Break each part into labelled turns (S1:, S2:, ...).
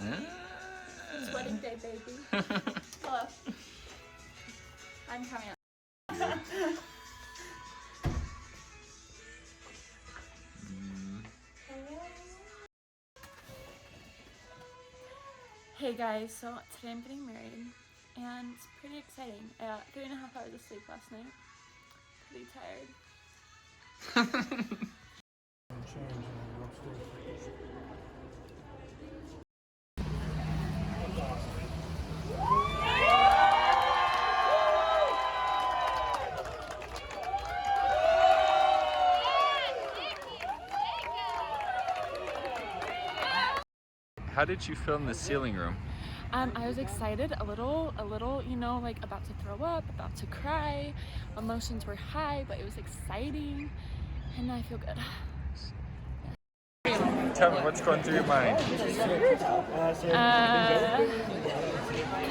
S1: It's wedding day, baby. Hello. I'm coming up. Hey guys, so today I'm getting married and it's pretty exciting. I got 3.5 hours of sleep last night. Pretty tired.
S2: How did you feel in the ceiling room?
S1: I was excited, a little, you know, like about to throw up, about to cry. Emotions were high, but it was exciting, and I feel good.
S2: Tell me what's going through your mind.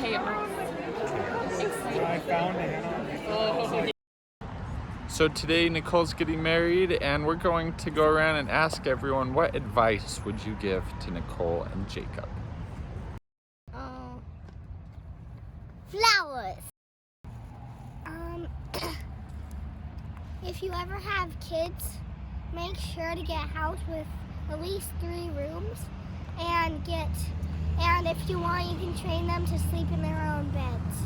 S1: Chaos.
S2: So today Nicole's getting married and we're going to go around and ask everyone, what advice would you give to Nicole and Jacob?
S3: Flowers. If you ever have kids, make sure to get a house with at least 3 rooms, and if you want, you can train them to sleep in their own beds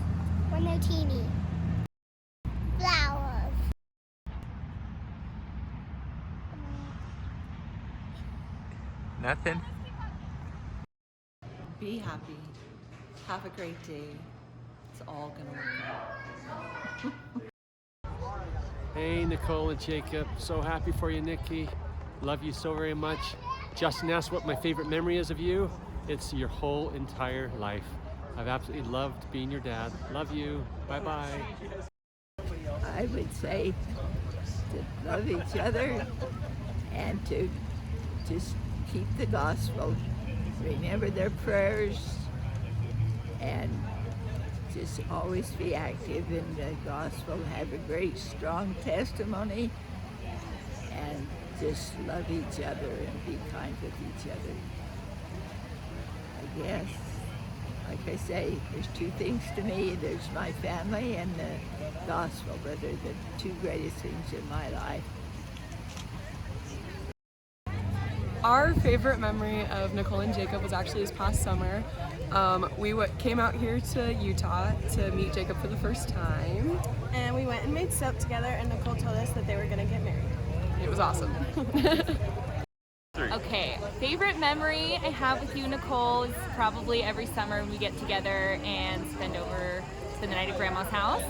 S3: when they're teeny. Flowers.
S2: Nothing?
S4: Be happy. Have a great day. It's all gonna work out.
S5: Hey, Nicole and Jacob. So happy for you, Nikki. Love you so very much. Justin asked what my favorite memory is of you. It's your whole entire life. I've absolutely loved being your dad. Love you. Bye-bye.
S6: I would say to love each other and to just keep the gospel, remember their prayers, and just always be active in the gospel, have a great strong testimony, and just love each other and be kind with each other. I guess, like I say, there's 2 things to me. There's my family and the gospel that are the 2 greatest things in my life.
S7: Our favorite memory of Nicole and Jacob was actually this past summer. We came out here to Utah to meet Jacob for the first time.
S8: And we went and made soap together, and Nicole told us that they were gonna get married.
S7: It was awesome.
S1: Okay, favorite memory I have with you, Nicole, is probably every summer when we get together and spend the night at Grandma's house,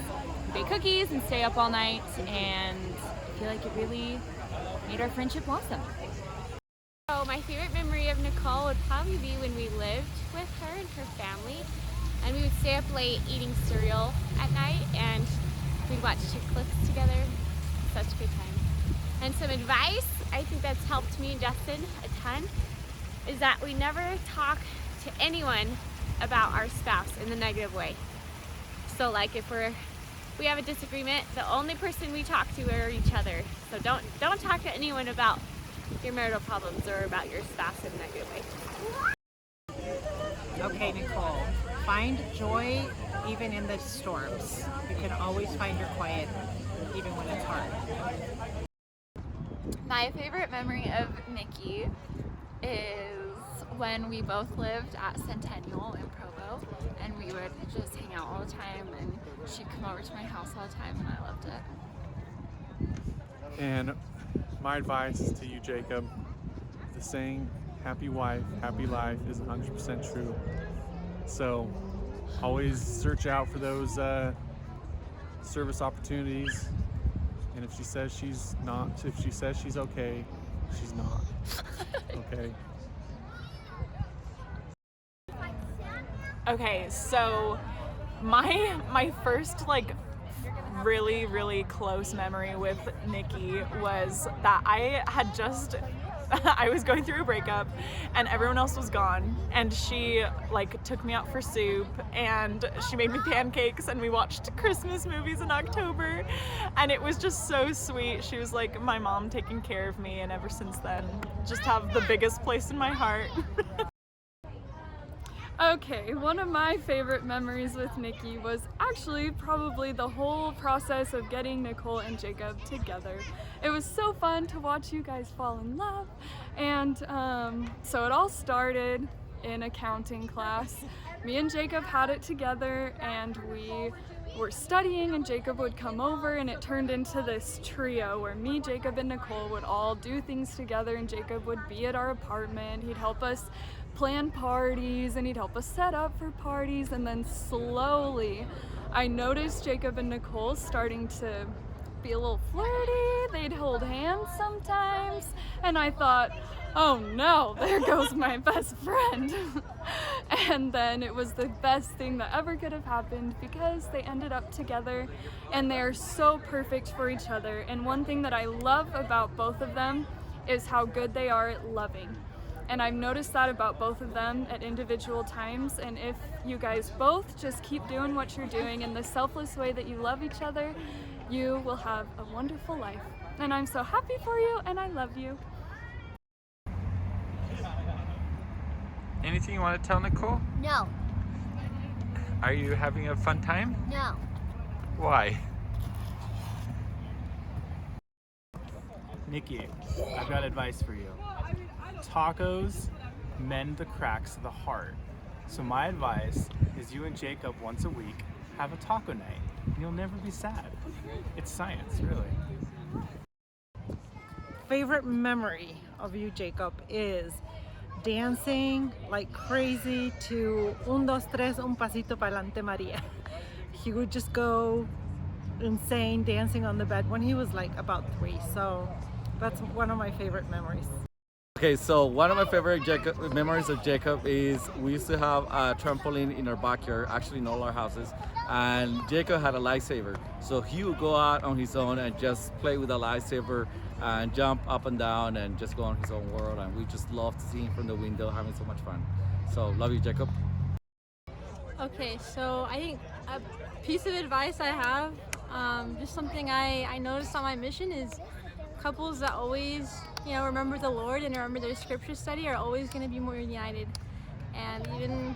S1: bake cookies and stay up all night, and I feel like it really made our friendship blossom.
S9: So my favorite memory of Nicole would probably be when we lived with her and her family, and we would stay up late eating cereal at night, and we'd watch chick flicks together. Such a good time. And some advice, I think that's helped me and Justin a ton, is that we never talk to anyone about our spouse in the negative way. So like if we have a disagreement, the only person we talk to are each other. So don't talk to anyone about your marital problems or about your spouse in a negative way.
S10: Okay, Nicole, find joy even in the storms. You can always find your quiet even when it's hard.
S1: My favorite memory of Nikki is when we both lived at Centennial in Provo, and we would just hang out all the time, and she'd come over to my house all the time, and I loved it.
S11: And my advice to you, Jacob, the saying, happy wife, happy life, is 100% true. So always search out for those service opportunities. And if she says she's okay, she's not. Okay?
S7: Okay, so my first really close memory with Nikki was that I was going through a breakup and everyone else was gone, and she took me out for soup and she made me pancakes and we watched Christmas movies in October, and it was just so sweet. She was like my mom taking care of me, and ever since then just have the biggest place in my heart.
S12: Okay, one of my favorite memories with Nikki was actually probably the whole process of getting Nicole and Jacob together. It was so fun to watch you guys fall in love, and so it all started in accounting class. Me and Jacob had it together, and we were studying, and Jacob would come over, and it turned into this trio where me, Jacob, and Nicole would all do things together, and Jacob would be at our apartment. He'd help us plan parties, and he'd help us set up for parties, and then slowly I noticed Jacob and Nicole starting to be a little flirty. They'd hold hands sometimes, and I thought, oh no, there goes my best friend. And then it was the best thing that ever could have happened because they ended up together and they're so perfect for each other. And one thing that I love about both of them is how good they are at loving. And I've noticed that about both of them at individual times, and if you guys both just keep doing what you're doing in the selfless way that you love each other, you will have a wonderful life. And I'm so happy for you, and I love you.
S2: Anything you want to tell Nicole?
S3: No.
S2: Are you having a fun time?
S3: No.
S2: Why?
S13: Nikki, I've got advice for you. Tacos mend the cracks of the heart. So my advice is you and Jacob once a week have a taco night. And you'll never be sad. It's science, really.
S10: Favorite memory of you, Jacob, is dancing like crazy to un, dos, tres, un pasito pa'lante Maria. He would just go insane dancing on the bed when he was like about 3. So that's one of my favorite memories.
S14: Okay, so one of my favorite memories of Jacob is we used to have a trampoline in our backyard, actually in all our houses, and Jacob had a lightsaber. So he would go out on his own and just play with a lightsaber and jump up and down and just go on his own world, and we just loved seeing him from the window having so much fun. So love you, Jacob.
S15: Okay, so I think a piece of advice I have, just something I noticed on my mission is couples that always, remember the Lord and remember their scripture study are always going to be more united. And even,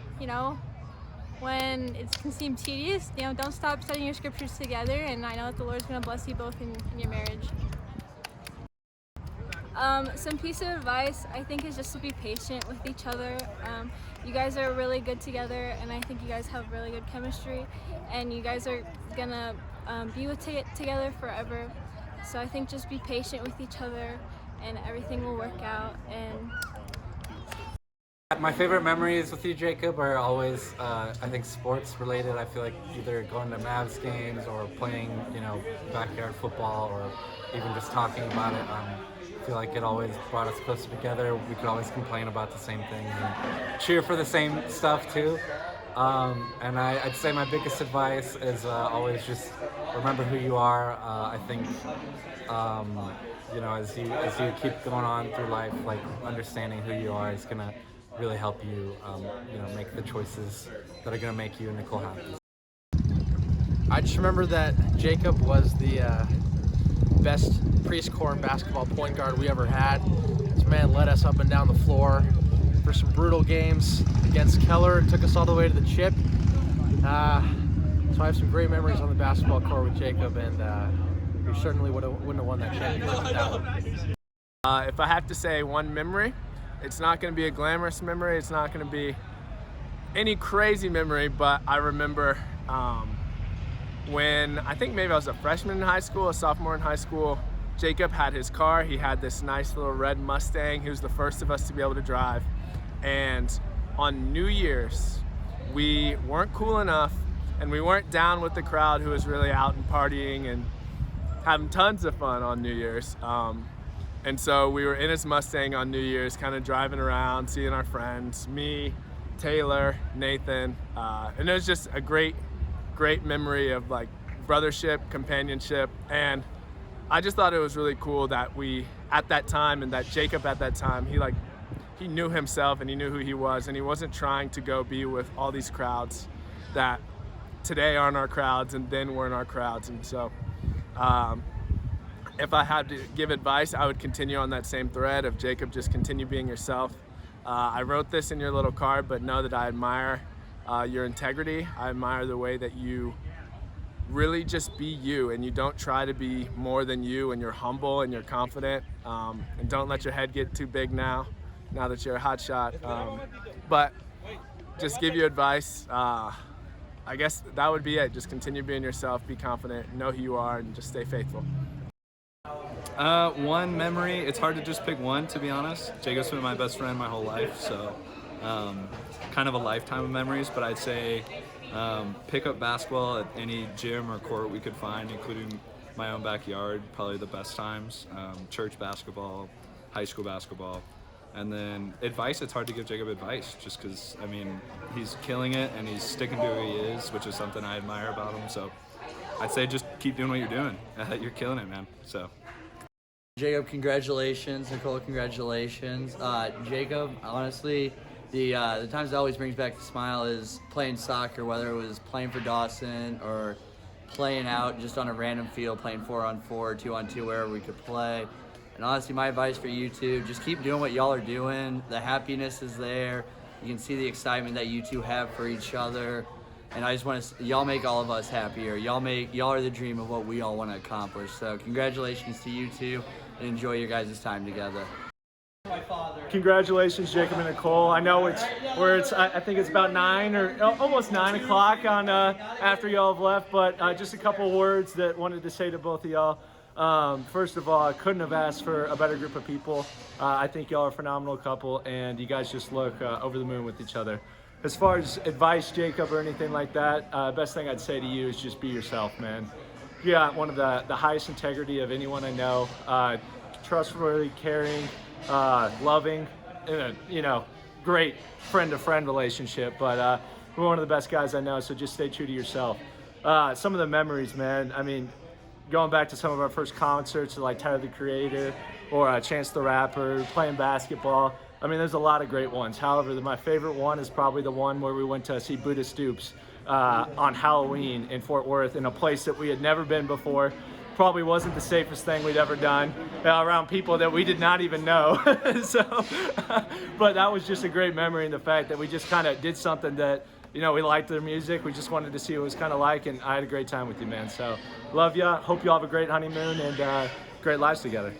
S15: when it can seem tedious, don't stop studying your scriptures together, and I know that the Lord's going to bless you both in your marriage. Some piece of advice I think is just to be patient with each other. You guys are really good together, and I think you guys have really good chemistry, and you guys are gonna be together forever. So I think just be patient with each other, and everything will work out. And
S16: my favorite memories with you, Jacob, are always, I think, sports related. I feel like either going to Mavs games or playing, backyard football, or even just talking about it. I feel like it always brought us closer together. We could always complain about the same things and cheer for the same stuff too. And I'd say my biggest advice is always just remember who you are. I think as you keep going on through life, like understanding who you are is gonna really help you, make the choices that are gonna make you and Nicole happy.
S17: I just remember that Jacob was the best pre-score basketball point guard we ever had. This man led us up and down the floor for some brutal games against Keller. Took us all the way to the chip. So I have some great memories on the basketball court with Jacob, and we certainly wouldn't have won that championship without him.
S18: If I have to say one memory, it's not going to be a glamorous memory. It's not going to be any crazy memory, but I remember when I think maybe I was a freshman in high school, a sophomore in high school. Jacob had his car. He had this nice little red Mustang. He was the first of us to be able to drive. And on New Year's, we weren't cool enough, and we weren't down with the crowd who was really out and partying and having tons of fun on New Year's. And so we were in his Mustang on New Year's, kind of driving around, seeing our friends, me, Taylor, Nathan, and it was just a great memory of like brothership, companionship, and I just thought it was really cool that we, at that time, and that Jacob at that time, he knew himself and he knew who he was, and he wasn't trying to go be with all these crowds that today aren't our crowds and then weren't our crowds. And so if I had to give advice, I would continue on that same thread of Jacob, just continue being yourself, I wrote this in your little card, but know that I admire your integrity. I admire the way that you really just be you, and you don't try to be more than you, and you're humble and you're confident, and don't let your head get too big now that you're a hot shot. But just give you advice. I guess that would be it. Just continue being yourself, be confident, know who you are, and just stay faithful.
S19: One memory, it's hard to just pick one, to be honest. Jacob's been my best friend my whole life, so kind of a lifetime of memories, but I'd say pick up basketball at any gym or court we could find, including my own backyard, probably the best times. Church basketball, high school basketball. And then advice, it's hard to give Jacob advice just because, I mean, he's killing it and he's sticking to who he is, which is something I admire about him. So I'd say just keep doing what you're doing. You're killing it, man. So.
S20: Jacob, congratulations. Nicole, congratulations. Jacob, honestly, the times that always brings back the smile is playing soccer, whether it was playing for Dawson or playing out just on a random field, playing 4-on-4, 2-on-2, wherever we could play. And honestly, my advice for you two, just keep doing what y'all are doing. The happiness is there. You can see the excitement that you two have for each other. And I just want to, y'all make all of us happier. Y'all are the dream of what we all want to accomplish. So congratulations to you two, and enjoy your guys' time together.
S18: Congratulations, Jacob and Nicole. I know I think it's about 9 or almost 9 o'clock on after y'all have left, but just a couple of words that wanted to say to both of y'all. First of all, I couldn't have asked for a better group of people. I think y'all are a phenomenal couple, and you guys just look over the moon with each other. As far as advice, Jacob, or anything like that, best thing I'd say to you is just be yourself, man. You got one of the highest integrity of anyone I know. Trustworthy, caring, loving, and a great friend-to-friend relationship. But we're one of the best guys I know, so just stay true to yourself. Some of the memories, man, I mean, going back to some of our first concerts like Tyler the Creator or Chance the Rapper, playing basketball. I mean, there's a lot of great ones. However, my favorite one is probably the one where we went to see Buddha Stoops on Halloween in Fort Worth in a place that we had never been before. Probably wasn't the safest thing we'd ever done around people that we did not even know. But that was just a great memory, in the fact that we just kind of did something that, we liked their music. We just wanted to see what it was kind of like, and I had a great time with you, man. So love ya. Hope you all have a great honeymoon and great lives together.